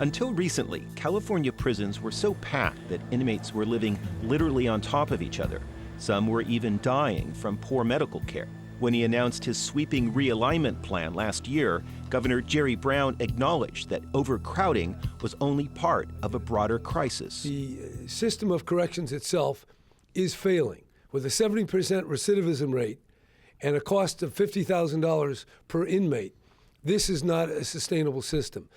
Until recently, California prisons were so packed that inmates were living literally on top of each other. Some were even dying from poor medical care. When he announced his sweeping realignment plan last year, Governor Jerry Brown acknowledged that overcrowding was only part of a broader crisis. The system of corrections itself is failing. With a 70% recidivism rate and a cost of $50,000 per inmate, this is not a sustainable system.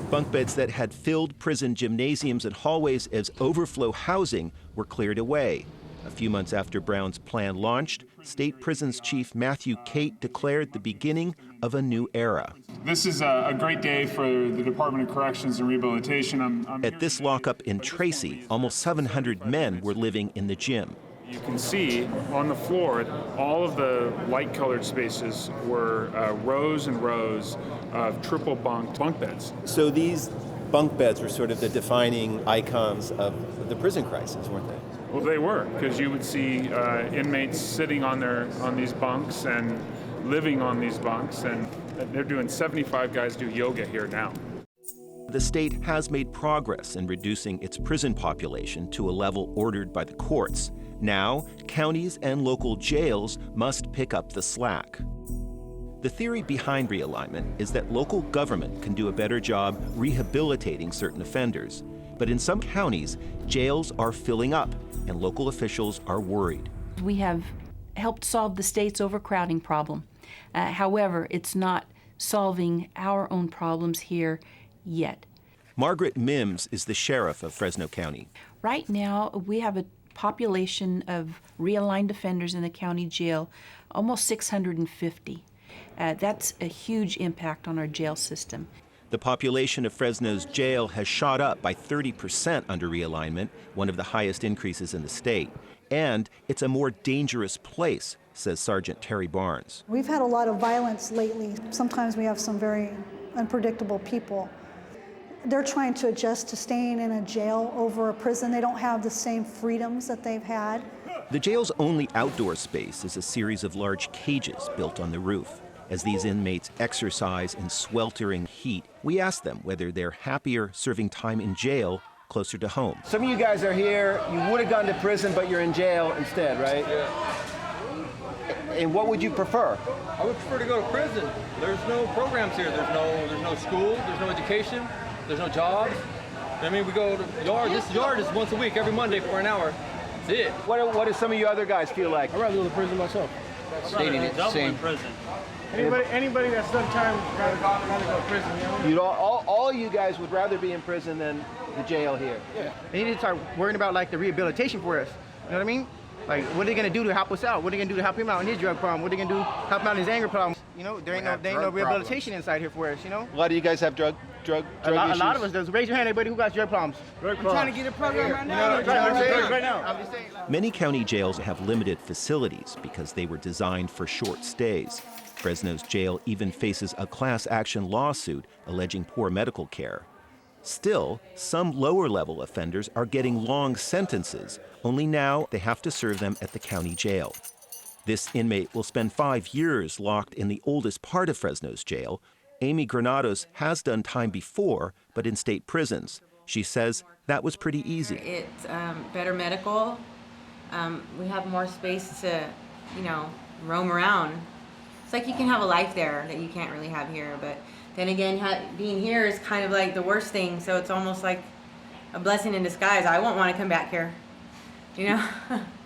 Bunk beds that had filled prison gymnasiums and hallways as overflow housing were cleared away. A few months after Brown's plan launched, State Prisons Chief Matthew Cate declared the beginning of a new era. This is a great day for the Department of Corrections and Rehabilitation. At this lockup in Tracy, almost 700 men were living in the gym. You can see on the floor, all of the light-colored spaces were rows and rows of triple bunk beds. So these bunk beds were sort of the defining icons of the prison crisis, weren't they? Well, they were, because you would see inmates sitting on these bunks and living on these bunks, and they're doing 75 guys do yoga here now. The state has made progress in reducing its prison population to a level ordered by the courts. Now, counties and local jails must pick up the slack. The theory behind realignment is that local government can do a better job rehabilitating certain offenders. But in some counties, jails are filling up, and local officials are worried. We have helped solve the state's overcrowding problem. However, it's not solving our own problems here yet. Margaret Mims is the sheriff of Fresno County. Right now, we have a population of realigned offenders in the county jail, almost 650. That's a huge impact on our jail system. The population of Fresno's jail has shot up by 30% under realignment, one of the highest increases in the state. And it's a more dangerous place, says Sergeant Terry Barnes. We've had a lot of violence lately. Sometimes we have some very unpredictable people. They're trying to adjust to staying in a jail over a prison. They don't have the same freedoms that they've had. The jail's only outdoor space is a series of large cages built on the roof. As these inmates exercise in sweltering heat, we ask them whether they're happier serving time in jail closer to home. Some of you guys are here, you would have gone to prison, but you're in jail instead, right? Yeah. And what would you prefer? I would prefer to go to prison. There's no programs here. There's no school, there's no education, there's no jobs. I mean, we go to yard. This yard is once a week, every Monday for an hour. That's it. What do some of you other guys feel like? I'd rather go to prison myself. Stating it the same. Anybody that's done time gotta go to prison. You know? All you guys would rather be in prison than the jail here. Yeah. They need to start worrying about like the rehabilitation for us. You know what I mean? Like, what are they gonna do to help us out? What are they gonna do to help him out in his drug problem? What are they gonna do to help him out in his anger problem? You know, there ain't no rehabilitation inside here for us. You know. A lot of you guys have drug issues. A lot of us does. Raise your hand, everybody who got drug problems. I'm trying to get a program right now. Right now. I'm just saying. Many county jails have limited facilities because they were designed for short stays. Fresno's jail even faces a class action lawsuit alleging poor medical care. Still, some lower-level offenders are getting long sentences, only now they have to serve them at the county jail. This inmate will spend 5 years locked in the oldest part of Fresno's jail. Amy Granados has done time before, but in state prisons. She says that was pretty easy. It's better medical. We have more space to, roam around. It's like you can have a life there that you can't really have here, but then again, being here is kind of like the worst thing, so it's almost like a blessing in disguise. I won't want to come back here, you know?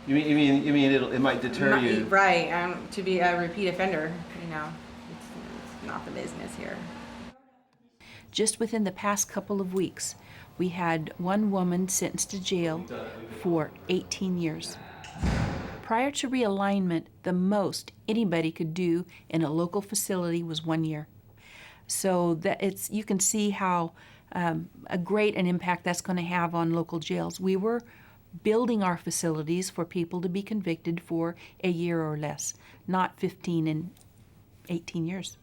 You mean it might deter you? Right, to be a repeat offender, it's not the business here. Just within the past couple of weeks, we had one woman sentenced to jail for 18 years. Prior to realignment, the most anybody could do in a local facility was 1 year. So that you can see how a great an impact that's going to have on local jails. We were building our facilities for people to be convicted for a year or less, not 15 and 18 years.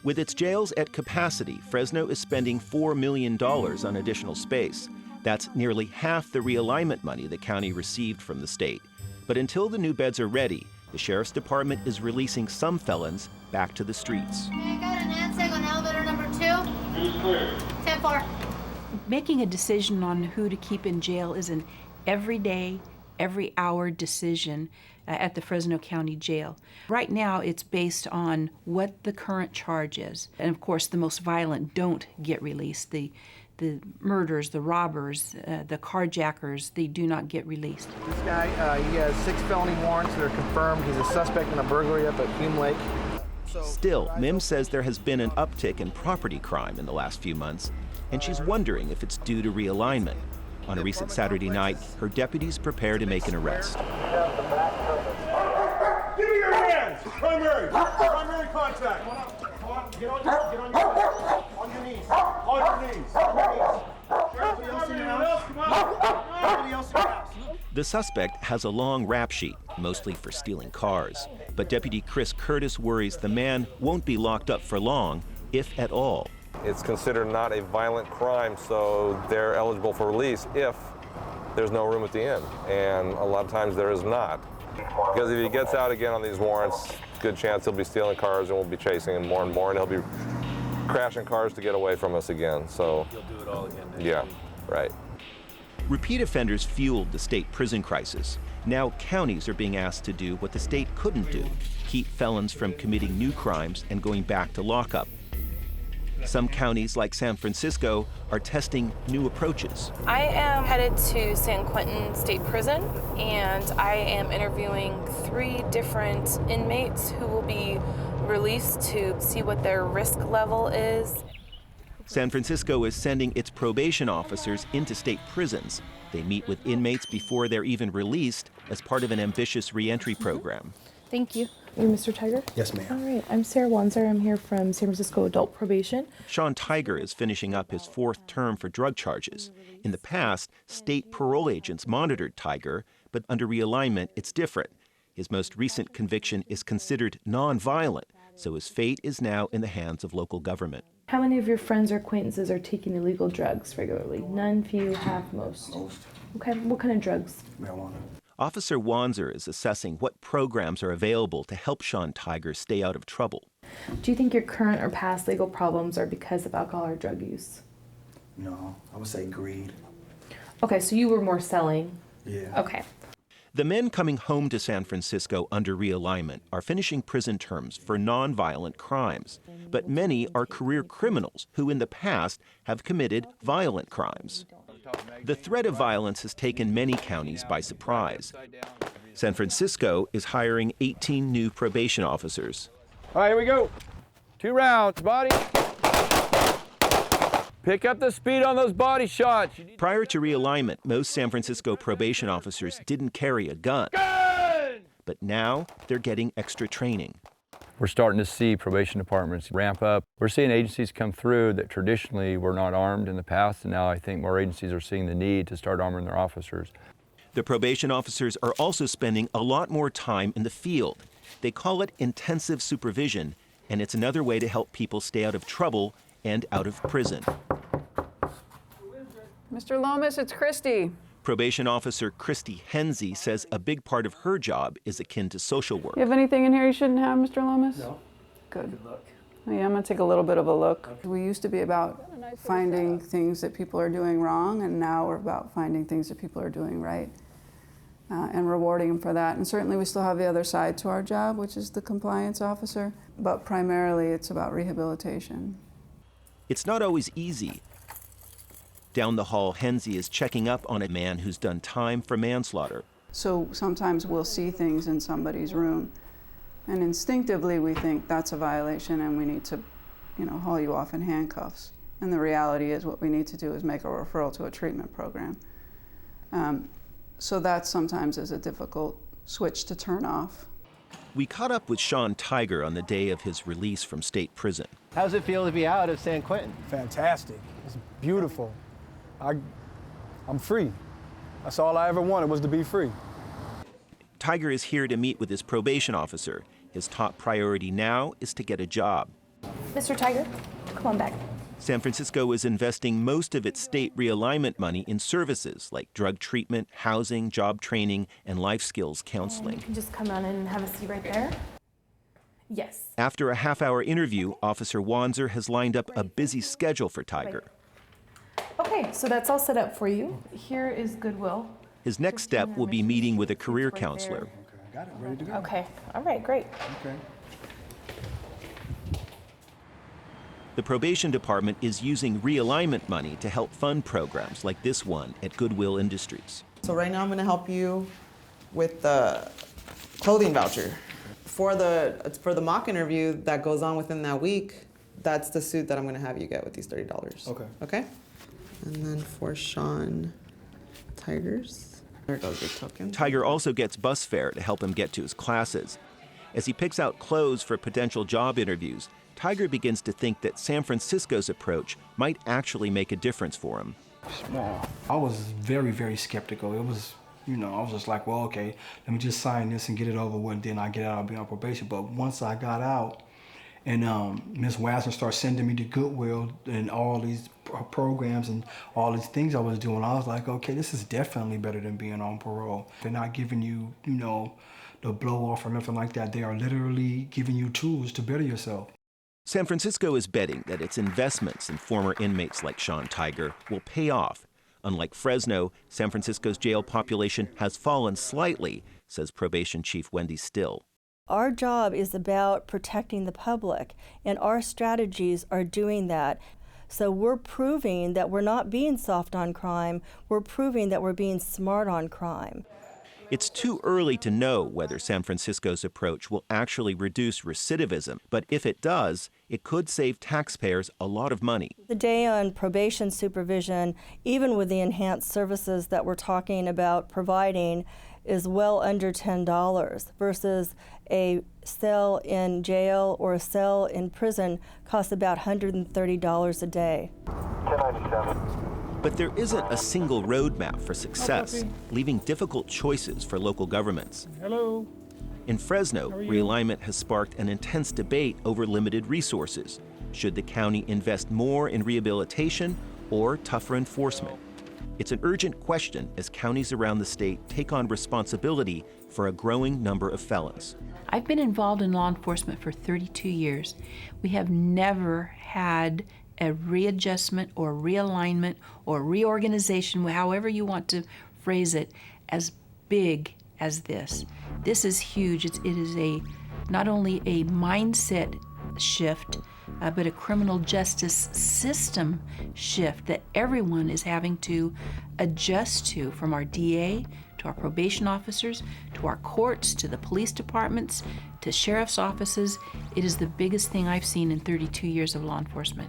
With its jails at capacity, Fresno is spending $4 million on additional space. That's nearly half the realignment money the county received from the state. But until the new beds are ready, the Sheriff's Department is releasing some felons back to the streets. Can I go to NANSEG on elevator number 2? 10-4. Making a decision on who to keep in jail is an everyday, every hour decision at the Fresno County Jail. Right now, it's based on what the current charge is. And of course, the most violent don't get released. The murders, the robbers, the carjackers, they do not get released. This guy, he has 6 felony warrants that are confirmed. He's a suspect in a burglary up at Hume Lake. Still, Mims says there has been an uptick in property crime in the last few months, and she's wondering if it's due to realignment. On a recent Saturday night, her deputies prepare to make an arrest. Give me your hands! Primary contact! Come on, get on your knees. On your knees. On your knees. Everybody else in your house? Come on. Everybody else in your house. The suspect has a long rap sheet, mostly for stealing cars. But Deputy Chris Curtis worries the man won't be locked up for long, if at all. It's considered not a violent crime, so they're eligible for release if there's no room at the inn. And a lot of times there is not. Because if he gets out again on these warrants, good chance he'll be stealing cars and we'll be chasing him more and more, and he'll be crashing cars to get away from us again. So he'll do it all again. Yeah, right. Repeat offenders fueled the state prison crisis. Now counties are being asked to do what the state couldn't do, keep felons from committing new crimes and going back to lockup. Some counties, like San Francisco, are testing new approaches. I am headed to San Quentin State Prison, and I am interviewing 3 different inmates who will be released to see what their risk level is. San Francisco is sending its probation officers into state prisons. They meet with inmates before they're even released as part of an ambitious reentry program. Thank you. You're Mr. Tiger? Yes, ma'am. All right. I'm Sarah Wanzer. I'm here from San Francisco Adult Probation. Sean Tiger is finishing up his 4th term for drug charges. In the past, state parole agents monitored Tiger, but under realignment, it's different. His most recent conviction is considered nonviolent, so his fate is now in the hands of local government. How many of your friends or acquaintances are taking illegal drugs regularly? None, few, half, most? Most. Okay. What kind of drugs? Marijuana. Officer Wanzer is assessing what programs are available to help Sean Tiger stay out of trouble. Do you think your current or past legal problems are because of alcohol or drug use? No, I would say greed. Okay, so you were more selling. Yeah. Okay. The men coming home to San Francisco under realignment are finishing prison terms for nonviolent crimes. But many are career criminals who in the past have committed violent crimes. The threat of violence has taken many counties by surprise. San Francisco is hiring 18 new probation officers. All right, here we go. 2 rounds, body. Pick up the speed on those body shots. Prior to realignment, most San Francisco probation officers didn't carry a gun. But now they're getting extra training. We're starting to see probation departments ramp up. We're seeing agencies come through that traditionally were not armed in the past, and now I think more agencies are seeing the need to start arming their officers. The probation officers are also spending a lot more time in the field. They call it intensive supervision, and it's another way to help people stay out of trouble and out of prison. Mr. Lomas, it's Christy. Probation officer Christy Hensey says a big part of her job is akin to social work. You have anything in here you shouldn't have, Mr. Lomas? No. Good. Good luck. Oh, yeah, I'm going to take a little bit of a look. We used to be about finding things that people are doing wrong, and now we're about finding things that people are doing right and rewarding them for that. And certainly we still have the other side to our job, which is the compliance officer, but primarily it's about rehabilitation. It's not always easy. Down the hall, Hensey is checking up on a man who's done time for manslaughter. So sometimes we'll see things in somebody's room, and instinctively we think that's a violation and we need to, haul you off in handcuffs. And the reality is what we need to do is make a referral to a treatment program. So that sometimes is a difficult switch to turn off. We caught up with Sean Tiger on the day of his release from state prison. How does it feel to be out of San Quentin? Fantastic. It's beautiful. I'm free. That's all I ever wanted, was to be free. Tiger is here to meet with his probation officer. His top priority now is to get a job. Mr. Tiger, come on back. San Francisco is investing most of its state realignment money in services like drug treatment, housing, job training, and life skills counseling. You can just come on in and have a seat right there. Yes. After a half-hour interview, Officer Wanzer has lined up a busy schedule for Tiger. Okay, so that's all set up for you. Here is Goodwill. His next step will be meeting with a career counselor. Got it, ready to go. Okay, all right, great. Okay. The probation department is using realignment money to help fund programs like this one at Goodwill Industries. So right now I'm going to help you with the clothing voucher. For the mock interview that goes on within that week, that's the suit that I'm going to have you get with these $30. Okay. Okay? And then for Sean Tigers, there goes your token. Tiger also gets bus fare to help him get to his classes. As he picks out clothes for potential job interviews, Tiger begins to think that San Francisco's approach might actually make a difference for him. Small. I was very, very skeptical. It was, I was just like, well, okay, let me just sign this and get it over with, and then I get out, I'll be on probation. But once I got out, and Ms. Wassner started sending me to Goodwill and all these programs and all these things I was doing, I was like, okay, this is definitely better than being on parole. They're not giving you, the blow off or nothing like that. They are literally giving you tools to better yourself. San Francisco is betting that its investments in former inmates like Sean Tiger will pay off. Unlike Fresno, San Francisco's jail population has fallen slightly, says probation chief Wendy Still. Our job is about protecting the public, and our strategies are doing that. So we're proving that we're not being soft on crime, we're proving that we're being smart on crime. It's too early to know whether San Francisco's approach will actually reduce recidivism, but if it does, it could save taxpayers a lot of money. The day on probation supervision, even with the enhanced services that we're talking about providing, is well under $10 versus a cell in jail or a cell in prison costs about $130 a day. 1097. But there isn't a single roadmap for success, leaving difficult choices for local governments. Hello. In Fresno, realignment has sparked an intense debate over limited resources. Should the county invest more in rehabilitation or tougher enforcement? It's an urgent question as counties around the state take on responsibility for a growing number of felons. I've been involved in law enforcement for 32 years. We have never had a readjustment or realignment or reorganization, however you want to phrase it, as big as this. This is huge. It is not only a mindset shift, but a criminal justice system shift that everyone is having to adjust to, from our DA to our probation officers, to our courts, to the police departments, to sheriff's offices. It is the biggest thing I've seen in 32 years of law enforcement.